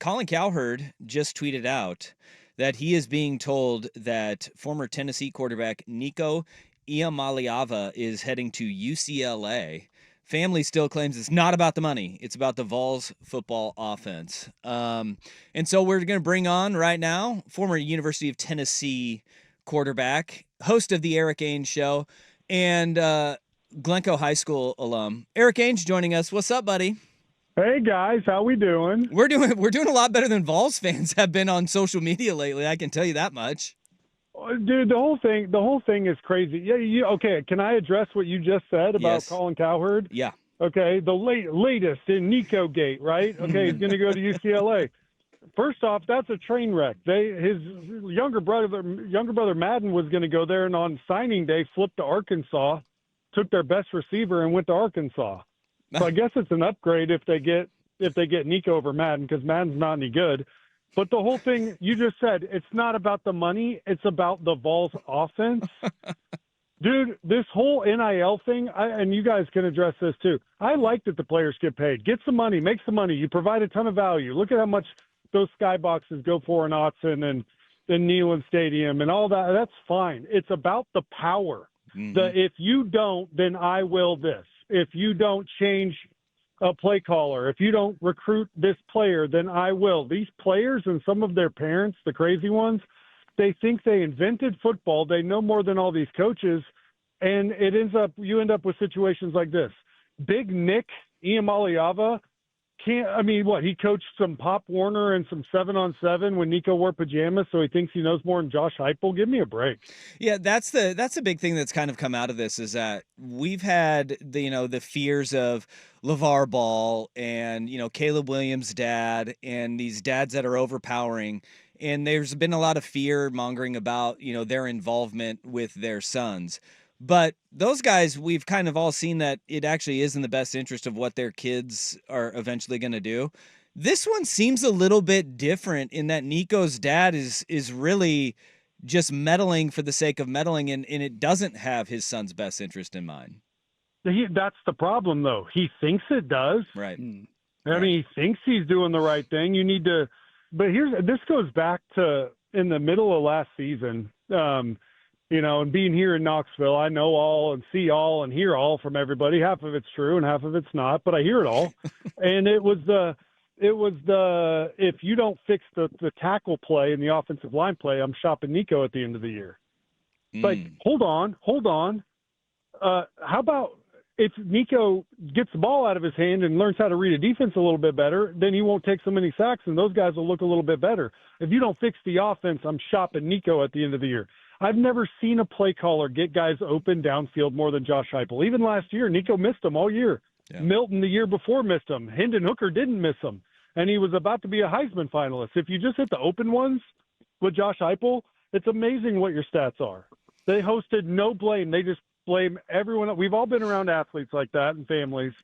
Colin Cowherd just tweeted out that he is being told that former Tennessee quarterback Nico Iamaleava is heading to UCLA. Family still claims it's not about the money. It's about the Vols football offense. And so we're going to bring on right now former University of Tennessee quarterback, host of the Erik Ainge Show, and Glencoe High School alum. Erik Ainge joining us. What's up, buddy? Hey guys, how we doing? We're doing a lot better than Vols fans have been on social media lately. I can tell you that much. Dude, the whole thing is crazy. Yeah, okay, can I address what you just said about Yes. Colin Cowherd? Yeah. Okay, the latest in Nico Gate, right? Okay, he's going to go to UCLA. First off, that's a train wreck. His younger brother Madden was going to go there, and on signing day flipped to Arkansas, took their best receiver and went to Arkansas. So I guess it's an upgrade if they get Nico over Madden, because Madden's not any good. But the whole thing you just said, it's not about the money, it's about the Vols offense. Dude, this whole NIL thing, and you guys can address this too. I like that the players get paid. Get some money, make some money. You provide a ton of value. Look at how much those skyboxes go for in Autzen and Neyland Stadium and all that. That's fine. It's about the power. Mm-hmm. If you don't, then I will this. If you don't change a play caller, if you don't recruit this player, then I will. These players and some of their parents, the crazy ones, they think they invented football. They know more than all these coaches, and you end up with situations like this. Big Nick Iamaleava he coached some Pop Warner and some 7-on-7 when Nico wore pajamas, so he thinks he knows more than Josh Heupel. Give me a break. Yeah, that's the big thing that's kind of come out of this is that we've had the fears of LeVar Ball and Caleb Williams' dad and these dads that are overpowering, and there's been a lot of fear mongering about their involvement with their sons. But those guys, we've kind of all seen that it actually is in the best interest of what their kids are eventually going to do. This one seems a little bit different in that Nico's dad is really just meddling for the sake of meddling, and it doesn't have his son's best interest in mind. That's the problem, though. He thinks it does. Right. I mean, he thinks he's doing the right thing. But this goes back to in the middle of last season. And being here in Knoxville, I know all and see all and hear all from everybody. Half of it's true and half of it's not, but I hear it all. And it was the if you don't fix the tackle play and the offensive line play, I'm shopping Nico at the end of the year. Like, hold on. How about if Nico gets the ball out of his hand and learns how to read a defense a little bit better, then he won't take so many sacks and those guys will look a little bit better. If you don't fix the offense, I'm shopping Nico at the end of the year. I've never seen a play caller get guys open downfield more than Josh Heupel. Even last year, Nico missed them all year. Yeah. Milton the year before missed them. Hendon Hooker didn't miss them. And he was about to be a Heisman finalist. If you just hit the open ones with Josh Heupel, it's amazing what your stats are. They hosted no blame. They just blame everyone. We've all been around athletes like that and families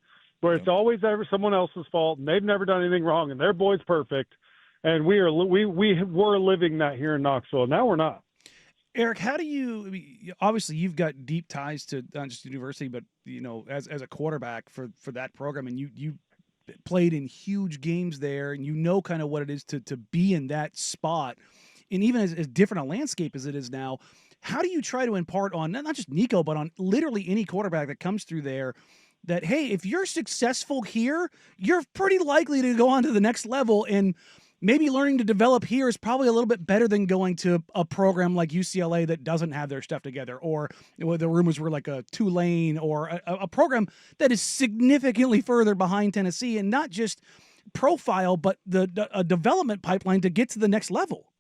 where it's always someone else's fault and they've never done anything wrong and their boy's perfect. And we were living that here in Knoxville. Now we're not. Erik, how do obviously you've got deep ties to not just university, but as a quarterback for that program, and you played in huge games there, and kind of what it is to be in that spot, and even as different a landscape as it is now, how do you try to impart on not just Nico, but on literally any quarterback that comes through there that, hey, if you're successful here, you're pretty likely to go on to the next level, and maybe learning to develop here is probably a little bit better than going to a program like UCLA that doesn't have their stuff together, or the rumors were like a Tulane or a program that is significantly further behind Tennessee, and not just profile, but a development pipeline to get to the next level.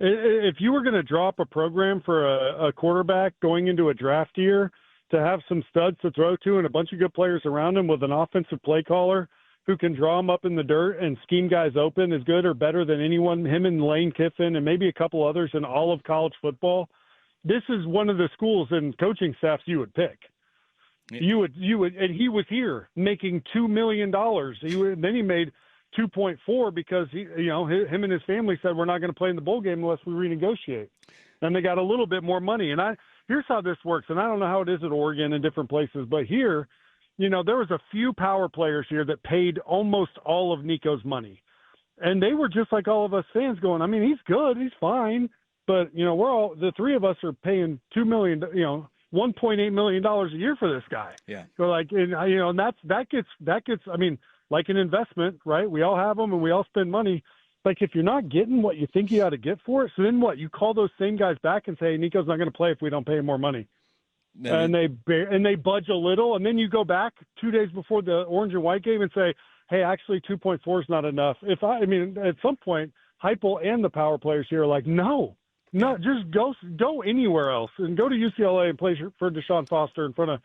If you were going to drop a program for a quarterback going into a draft year to have some studs to throw to and a bunch of good players around him with an offensive play caller who can draw them up in the dirt and scheme guys open as good or better than anyone, him and Lane Kiffin and maybe a couple others in all of college football, this is one of the schools and coaching staffs you would pick. Yeah. You would, and he was here making $2 million. Then he made 2.4 because him and his family said, we're not going to play in the bowl game unless we renegotiate. And they got a little bit more money. And here's how this works. And I don't know how it is at Oregon and different places, but here, there was a few power players here that paid almost all of Nico's money. And they were just like all of us fans going, I mean, he's good, he's fine, but we're the three of us are paying $2 million, $1.8 million a year for this guy. Yeah. So like, and that gets, I mean, like an investment, right? We all have them and we all spend money. Like if you're not getting what you think you ought to get for it, so then what? You call those same guys back and say, Nico's not going to play if we don't pay him more money. And they budge a little, and then you go back 2 days before the orange and white game and say, hey, actually 2.4 is not enough. I mean, at some point, Heupel and the power players here are like, no, just go anywhere else and go to UCLA and play for Deshaun Foster in front of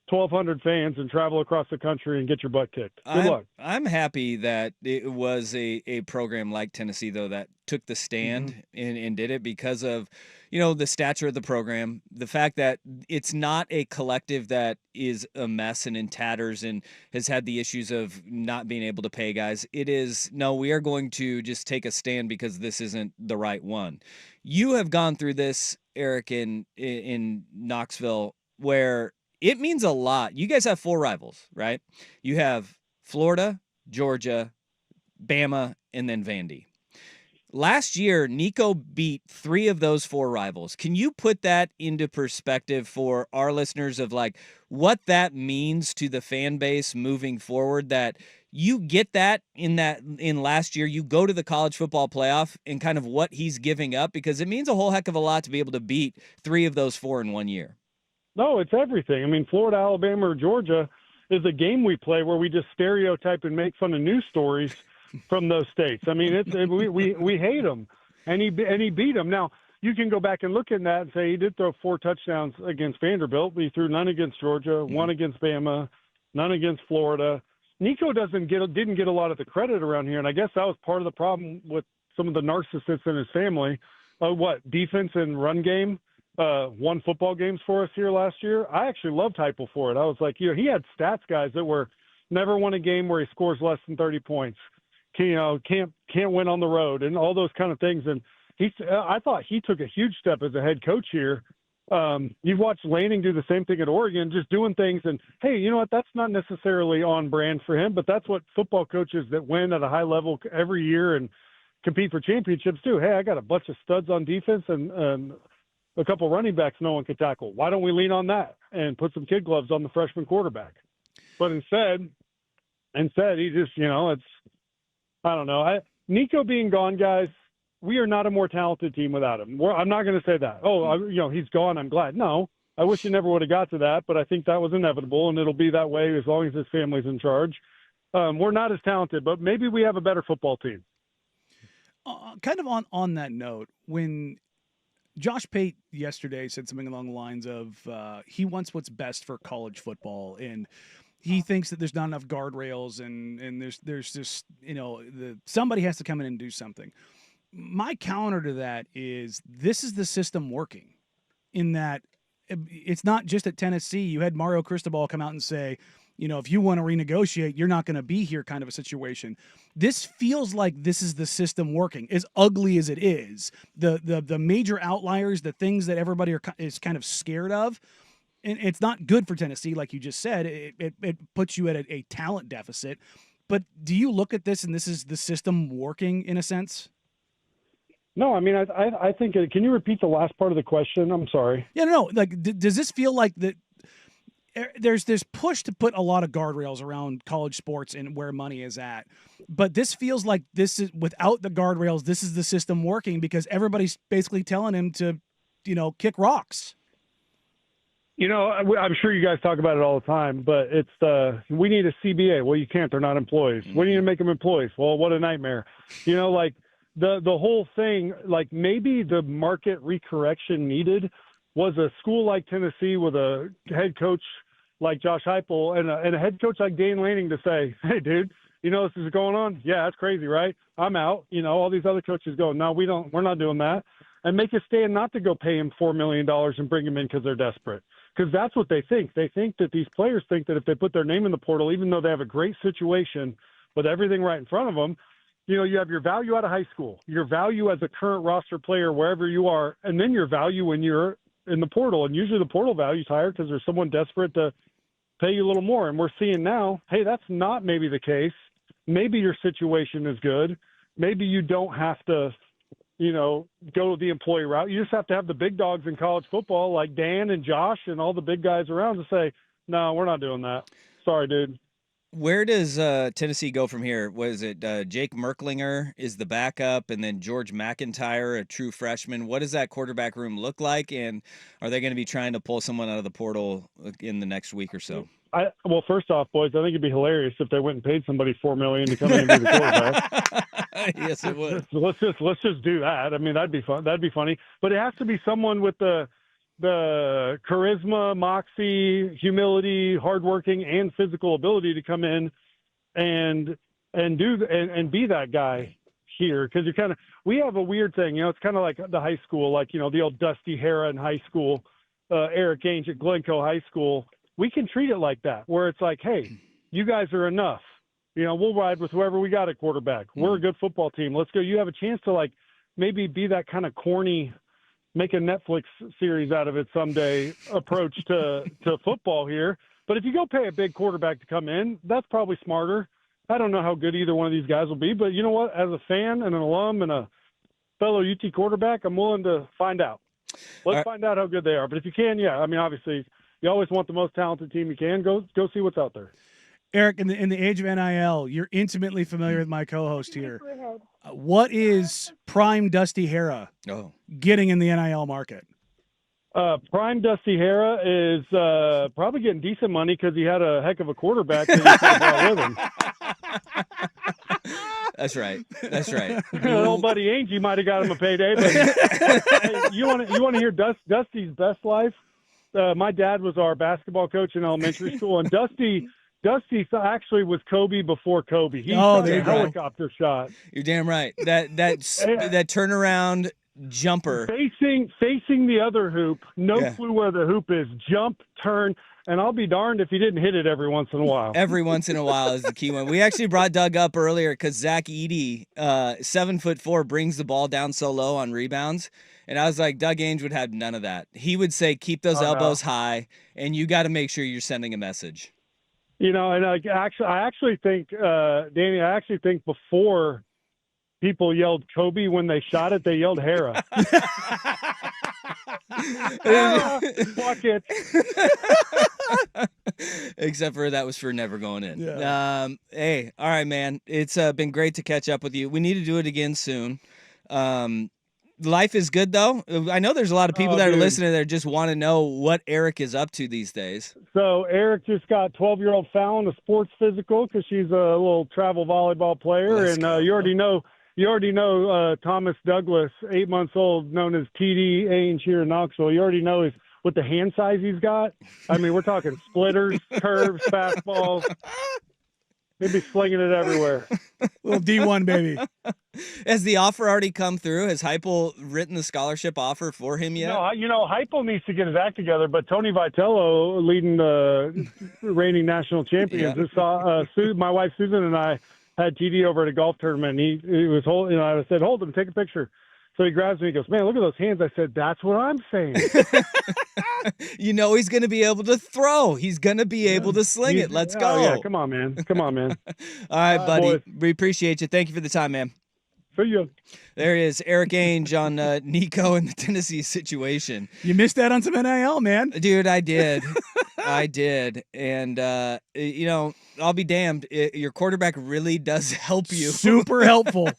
1,200 fans and travel across the country and get your butt kicked. Good luck. I'm happy that it was a program like Tennessee, though, that took the stand and did it because of, the stature of the program, the fact that it's not a collective that is a mess and in tatters and has had the issues of not being able to pay guys. It is, no, we are going to just take a stand because this isn't the right one. You have gone through this, Erik, in Knoxville, where it means a lot. You guys have 4 rivals, right? You have Florida, Georgia, Bama, and then Vandy. Last year, Nico beat 3 of those 4 rivals. Can you put that into perspective for our listeners of like what that means to the fan base moving forward, that you get that in last year, you go to the college football playoff and kind of what he's giving up, because it means a whole heck of a lot to be able to beat 3 of those 4 in 1 year. No, it's everything. I mean, Florida, Alabama, or Georgia is a game we play where we just stereotype and make fun of news stories from those states. I mean, we hate them, and he beat them. Now, you can go back and look at that and say he did throw 4 touchdowns against Vanderbilt, but he threw none against Georgia, 1 against Bama, none against Florida. Nico didn't get a lot of the credit around here, and I guess that was part of the problem with some of the narcissists in his family. Defense and run game won football games for us here last year. I actually loved Heupel for it. I was like, he had stats guys that were never won a game where he scores less than 30 points. Can't win on the road and all those kind of things. And I thought he took a huge step as a head coach here. You've watched Lanning do the same thing at Oregon, just doing things. And hey, you know what? That's not necessarily on brand for him, but that's what football coaches that win at a high level every year and compete for championships do. Hey, I got a bunch of studs on defense and a couple running backs no one could tackle. Why don't we lean on that and put some kid gloves on the freshman quarterback? But instead he just, I don't know. Nico being gone, guys, we are not a more talented team without him. I'm not going to say that. He's gone, I'm glad. No, I wish he never would have got to that, but I think that was inevitable, and it'll be that way as long as his family's in charge. We're not as talented, but maybe we have a better football team. Kind of on that note, when Josh Pate yesterday said something along the lines of he wants what's best for college football, and he thinks that there's not enough guardrails, and there's just somebody has to come in and do something. My counter to that is this is the system working, in that it's not just at Tennessee. You had Mario Cristobal come out and say, if you want to renegotiate, you're not going to be here, kind of a situation. This feels like this is the system working, as ugly as it is. The major outliers, the things that everybody is kind of scared of, and it's not good for Tennessee, like you just said. It puts you at a talent deficit. But do you look at this and this is the system working in a sense? No, I mean, I think. Can you repeat the last part of the question? I'm sorry. Yeah, no. Like, does this feel like that? There's this push to put a lot of guardrails around college sports and where money is at, but this feels like this is without the guardrails. This is the system working because everybody's basically telling him to, kick rocks. I'm sure you guys talk about it all the time, but it's we need a CBA. Well, you can't. They're not employees. We need to make them employees. Well, what a nightmare. Like the whole thing, like maybe the market recorrection needed was a school like Tennessee with a head coach like Josh Heupel and a head coach like Dan Lanning to say, hey, dude, this is going on? Yeah, that's crazy, right? I'm out. All these other coaches go, no, we're not doing that. And make a stand not to go pay him $4 million and bring him in because they're desperate. Because that's what they think. They think that these players think that if they put their name in the portal, even though they have a great situation with everything right in front of them, you have your value out of high school, your value as a current roster player wherever you are, and then your value when you're in the portal. And usually the portal value is higher because there's someone desperate to pay you a little more. And we're seeing now, hey, that's not maybe the case. Maybe your situation is good, maybe you don't have to, go the employee route. You just have to have the big dogs in college football like Dan and Josh and all the big guys around to say, no, we're not doing that. Sorry, dude. Where does Tennessee go from here? Was it Jake Merklinger is the backup, and then George McIntyre, a true freshman? What does that quarterback room look like, and are they going to be trying to pull someone out of the portal in the next week or so? Well, first off, boys, I think it'd be hilarious if they went and paid somebody $4 million to come in and be the quarterback. Yes, it would. Let's just do that. I mean, that'd be fun. That'd be funny. But it has to be someone with the charisma, moxie, humility, hardworking, and physical ability to come in and be that guy here. Because we have a weird thing, it's kind of like the high school, like the old Dusty Hara in high school, Erik Ainge at Glencoe High School. We can treat it like that, where it's like, hey, you guys are enough. We'll ride with whoever we got at quarterback. We're a good football team. Let's go. You have a chance to maybe be that kind of corny, make a Netflix series out of it someday approach to football here. But if you go pay a big quarterback to come in, that's probably smarter. I don't know how good either one of these guys will be, but you know what? As a fan and an alum and a fellow UT quarterback, I'm willing to find out. Let's find out how good they are. But if you can, obviously you always want the most talented team you can. Go see what's out there. Erik, in the age of NIL, you're intimately familiar with my co-host here. What is prime Dusty Hara getting in the NIL market? Prime Dusty Hara is probably getting decent money because he had a heck of a quarterback that he brought with him. That's right. Old buddy Ainge might have got him a payday. But hey, you want to hear Dusty's best life? My dad was our basketball coach in elementary school, and Dusty actually was Kobe before Kobe. He shot a helicopter shot. You're damn right. That turnaround jumper. Facing the other hoop, clue where the hoop is, jump, turn, and I'll be darned if he didn't hit it every once in a while. Every once in a while is the key one. We actually brought Doug up earlier because Zach Edey, 7'4", brings the ball down so low on rebounds. And I was like, Doug Ainge would have none of that. He would say, keep those elbows high, and you got to make sure you're sending a message. And I actually think, Danny, before people yelled Kobe when they shot it, they yelled Hara. Fuck it. Except for that was for never going in. Yeah. Hey, all right, man. It's been great to catch up with you. We need to do it again soon. Life is good, though. I know there's a lot of people that are listening that just want to know what Erik is up to these days. So Erik just got 12-year-old Fallon a sports physical because she's a little travel volleyball player. You already know Thomas Douglas, 8 months old, known as TD Ainge here in Knoxville. You already know with the hand size he's got. I mean, we're talking splitters, curves, fastballs. He'd be slinging it everywhere. Little D1, baby. Has the offer already come through? Has Heupel written the scholarship offer for him yet? No, Heupel needs to get his act together, but Tony Vitello, leading the reigning national champions, my wife Susan and I had TD over at a golf tournament, and he was holding, I said, hold him, take a picture. So he grabs me and goes, man, look at those hands. I said, that's what I'm saying. He's going to be able to throw. He's going to be able to sling it. Let's go. Yeah, come on, man. All right, buddy. Boys. We appreciate you. Thank you for the time, man. See you. There he is, Erik Ainge on Nico and the Tennessee situation. You missed that on some NIL, man. Dude, I did. I did. And, I'll be damned. Your quarterback really does help you. Super helpful.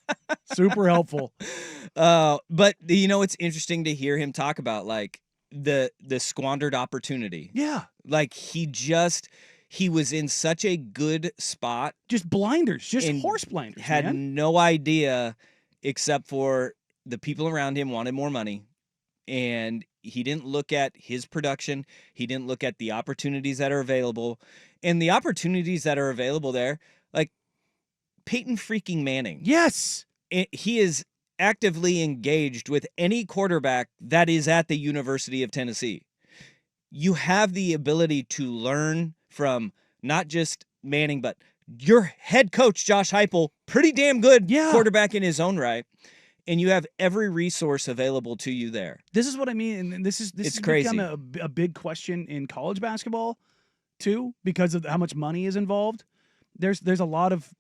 Super helpful. But, it's interesting to hear him talk about, like, the squandered opportunity. Yeah. Like, he was in such a good spot. Just blinders, just horse blinders. Had no idea, except for the people around him wanted more money. And he didn't look at his production. He didn't look at the opportunities that are available. And the opportunities that are available there, like Peyton freaking Manning. Yes. He is actively engaged with any quarterback that is at the University of Tennessee. You have the ability to learn from not just Manning, but your head coach, Josh Heupel, pretty damn good quarterback in his own right. And you have every resource available to you there. This is what I mean. And this has crazy. Become a big question in college basketball, too, because of how much money is involved. There's a lot of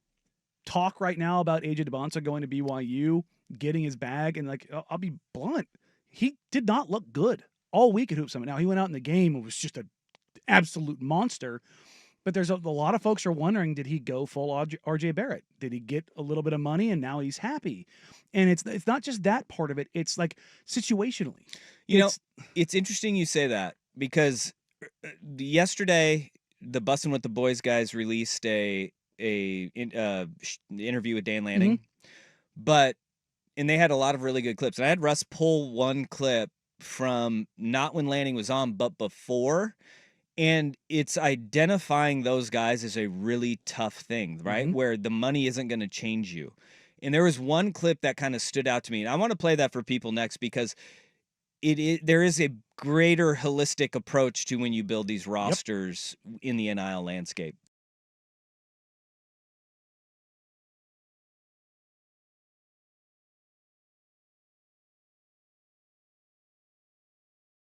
talk right now about AJ DeBonsa going to BYU, getting his bag, and like I'll be blunt, he did not look good all week at Hoop Summit. Now he went out in the game and was just an absolute monster. But there's a lot of folks are wondering, did he go full RJ Barrett? Did he get a little bit of money and now he's happy? And it's not just that part of it. It's like situationally. It's interesting you say that because yesterday the Bussin' with the Boys guys released a interview with Dan Lanning, and they had a lot of really good clips. And I had Russ pull one clip from not when Lanning was on, but before. And it's identifying those guys as a really tough thing, right? Where the money isn't going to change you. And there was one clip that kind of stood out to me. And I want to play that for people next because there is a greater holistic approach to when you build these rosters in the NIL landscape.